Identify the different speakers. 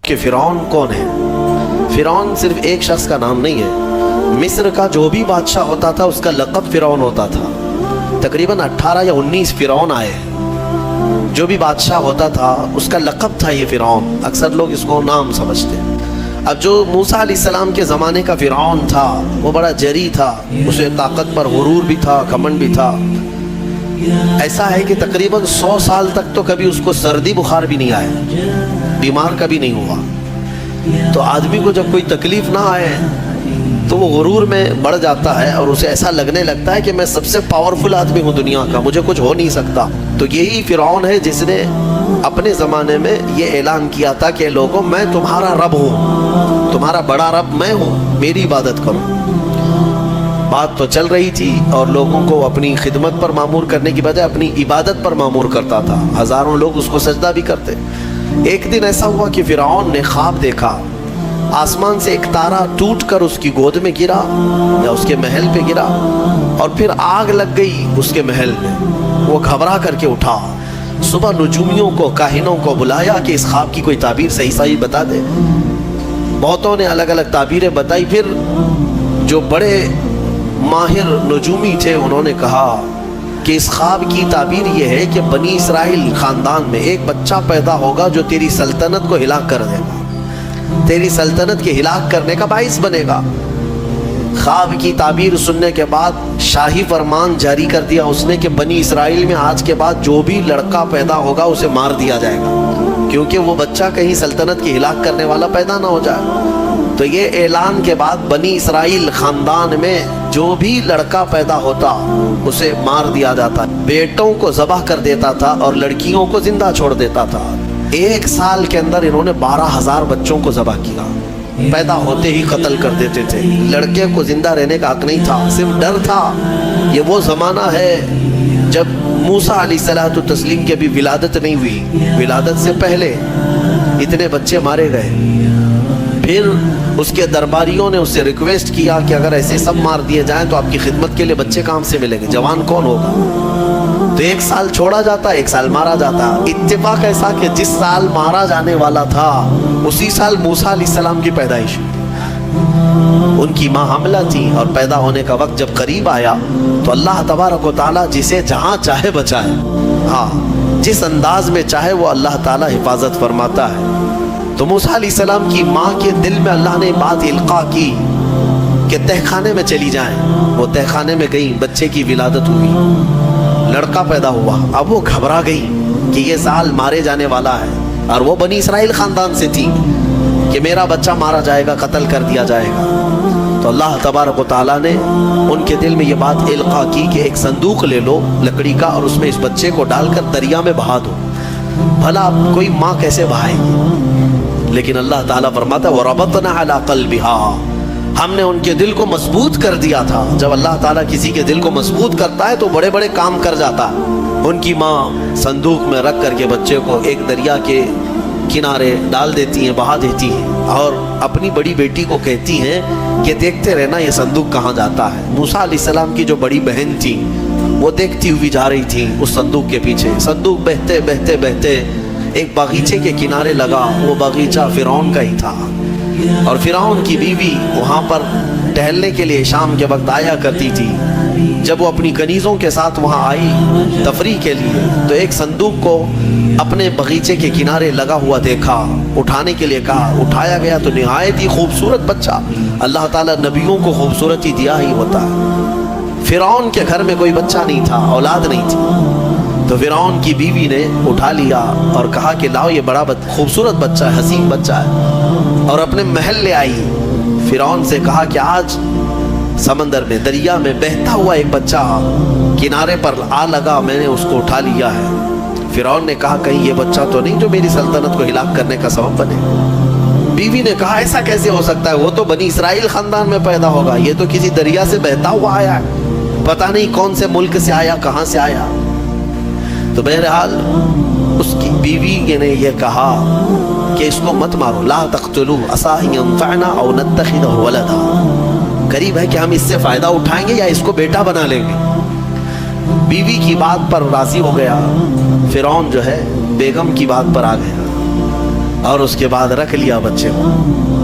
Speaker 1: کہ فرعون کون ہے؟ فرعون صرف ایک شخص کا نام نہیں ہے، مصر کا جو بھی بادشاہ ہوتا تھا اس کا لقب فرعون ہوتا تھا۔ تقریباً 18 یا 19 فرعون آئے، جو بھی بادشاہ ہوتا تھا اس کا لقب تھا یہ فرعون، اکثر لوگ اس کو نام سمجھتے ہیں۔ اب جو موسیٰ علیہ السلام کے زمانے کا فرعون تھا وہ بڑا جری تھا، اسے طاقت پر غرور بھی تھا، گھمنڈ بھی تھا۔ ایسا ہے کہ تقریباً 100 سال تک تو کبھی اس کو سردی بخار بھی نہیں آیا، بیمار کبھی نہیں ہوا۔ تو آدمی کو جب کوئی تکلیف نہ آئے تو وہ غرور میں بڑھ جاتا ہے اور اسے ایسا لگنے لگتا ہے کہ میں سب سے پاورفل آدمی ہوں دنیا کا، مجھے کچھ ہو نہیں سکتا۔ تو یہی فرعون ہے جس نے اپنے زمانے میں یہ اعلان کیا تھا کہ لوگوں میں تمہارا رب ہوں، تمہارا بڑا رب میں ہوں، میری عبادت کرو۔ بات تو چل رہی تھی اور لوگوں کو اپنی خدمت پر معمور کرنے کی بجائے اپنی عبادت پر معمور کرتا تھا، ہزاروں لوگ اس کو سجدہ بھی کرتے۔ ایک دن ایسا ہوا کہ فرعون نے خواب دیکھا، آسمان سے ایک تارا ٹوٹ کر اس کی گود میں گرا یا اس کے محل پہ گرا اور پھر آگ لگ گئی اس کے محل میں۔ وہ گھبرا کر کے اٹھا، صبح نجومیوں کو، کاہنوں کو بلایا کہ اس خواب کی کوئی تعبیر صحیح بتا دے۔ بہتوں نے الگ الگ تعبیریں بتائی، پھر جو بڑے ماہر نجومی تھے انہوں نے کہا کہ اس خواب کی تعبیر یہ ہے کہ بنی اسرائیل خاندان میں ایک بچہ پیدا ہوگا جو تیری سلطنت کو ہلاک کر دے گا، تیری سلطنت کے ہلاک کرنے کا باعث بنے گا۔ خواب کی تعبیر سننے کے بعد شاہی فرمان جاری کر دیا اس نے کہ بنی اسرائیل میں آج کے بعد جو بھی لڑکا پیدا ہوگا اسے مار دیا جائے گا، کیونکہ وہ بچہ کہیں سلطنت کی ہلاک کرنے والا پیدا نہ ہو جائے۔ تو یہ اعلان کے بعد بنی اسرائیل خاندان میں جو بھی لڑکا پیدا ہوتا اسے مار دیا جاتا، بیٹوں کو ذبح کر دیتا تھا اور لڑکیوں کو زندہ چھوڑ دیتا تھا۔ 1 سال کے اندر انہوں نے 12,000 بچوں کو ذبح کیا، پیدا ہوتے ہی قتل کر دیتے تھے۔ لڑکے کو زندہ رہنے کا حق نہیں تھا، صرف ڈر تھا۔ یہ وہ زمانہ ہے جب موسیٰ علیہ الصلوۃ والتسلیم کی ابھی ولادت نہیں ہوئی، ولادت سے پہلے اتنے بچے مارے گئے۔ پھر اس کے درباریوں نے اس سے ریکویسٹ کیا کہ اگر ایسے سب مار دیے جائیں تو آپ کی خدمت کے لیے بچے کہاں سے ملیں گے، جوان کون ہوگا؟ تو 1 سال چھوڑا جاتا، 1 سال مارا جاتا۔ اتفاق ایسا کہ جس سال مارا جانے والا تھا اسی سال موسیٰ علیہ السلام کی پیدائش، ان کی ماں حاملہ تھی اور پیدا ہونے کا وقت جب قریب آیا تو اللہ تبارک و تعالیٰ جسے جہاں چاہے بچائے، ہاں جس انداز میں چاہے وہ اللہ تعالیٰ حفاظت فرماتا ہے۔ تو موسیٰ علیہ السلام کی ماں کے دل میں اللہ نے بات القاء کی کہ تہ خانے میں چلی جائیں۔ وہ تہ خانے میں گئی، بچے کی ولادت ہوئی، لڑکا پیدا ہوا۔ اب وہ گھبرا گئی کہ یہ سال مارے جانے والا ہے، اور وہ بنی اسرائیل خاندان سے تھی کہ میرا بچہ مارا جائے گا، قتل کر دیا جائے گا۔ تو اللہ تبارک و تعالیٰ نے ان کے دل میں یہ بات القاء کی کہ ایک صندوق لے لو لکڑی کا اور اس میں اس بچے کو ڈال کر دریا میں بہا دو۔ بھلا کوئی ماں کیسے بہائے گی؟ لیکن اللہ تعالیٰ فرماتا ہے وَرَبَطْنَا عَلَىٰ قَلْبِهَا، ہم نے ان کے دل کو مضبوط کر دیا تھا۔ جب اللہ تعالیٰ کسی کے دل کو مضبوط کرتا ہے تو بڑے بڑے کام کر جاتا ہے۔ ان کی ماں صندوق میں رکھ کر کے بچے کو ایک دریا کے کنارے ڈال دیتی ہیں، بہا دیتی ہیں، اور اپنی بڑی بیٹی کو کہتی ہیں کہ دیکھتے رہنا یہ صندوق کہاں جاتا ہے۔ موسیٰ علیہ السلام کی جو بڑی بہن تھی وہ دیکھتی ہوئی جا رہی تھی اس صندوق کے پیچھے۔ صندوق بہتے بہتے بہتے ایک باغیچے کے کنارے لگا، وہ باغیچہ فرعون کا ہی تھا، اور فرعون کی بیوی وہاں پر ٹہلنے کے لیے شام کے وقت آیا کرتی تھی۔ جب وہ اپنی کنیزوں کے ساتھ وہاں آئی تفریح کے لیے تو ایک صندوق کو اپنے باغیچے کے کنارے لگا ہوا دیکھا، اٹھانے کے لیے کہا، اٹھایا گیا تو نہایت ہی خوبصورت بچہ۔ اللہ تعالیٰ نبیوں کو خوبصورتی دیا ہی ہوتا ہے۔ فرعون کے گھر میں کوئی بچہ نہیں تھا، اولاد نہیں تھی، تو فرعون کی بیوی نے اٹھا لیا اور کہا کہ لاؤ یہ بڑا خوبصورت بچہ ہے، حسین بچہ ہے، اور اپنے محل لے آئی۔ فرعون سے کہا کہ آج سمندر میں، دریا میں بہتا ہوا ایک بچہ کنارے پر آ لگا، میں نے اس کو اٹھا لیا ہے۔ فرعون نے کہا کہیں یہ بچہ تو نہیں جو میری سلطنت کو ہلاک کرنے کا سبب بنے؟ بیوی نے کہا ایسا کیسے ہو سکتا ہے، وہ تو بنی اسرائیل خاندان میں پیدا ہوگا، یہ تو کسی دریا سے بہتا ہوا آیا ہے، پتہ نہیں کون سے ملک سے آیا، کہاں سے آیا۔ تو بہرحال اس کی بیوی نے یہ کہا کہ اس کو مت مارو، لا تقتلوه عسى ان ينفعنا او نتخذه ولدا، قریب ہے کہ ہم اس سے فائدہ اٹھائیں گے یا اس کو بیٹا بنا لیں گے۔ بیوی کی بات پر راضی ہو گیا، فرعون جو ہے بیگم کی بات پر آ گیا۔ اور اس کے بعد رکھ لیا بچے کو.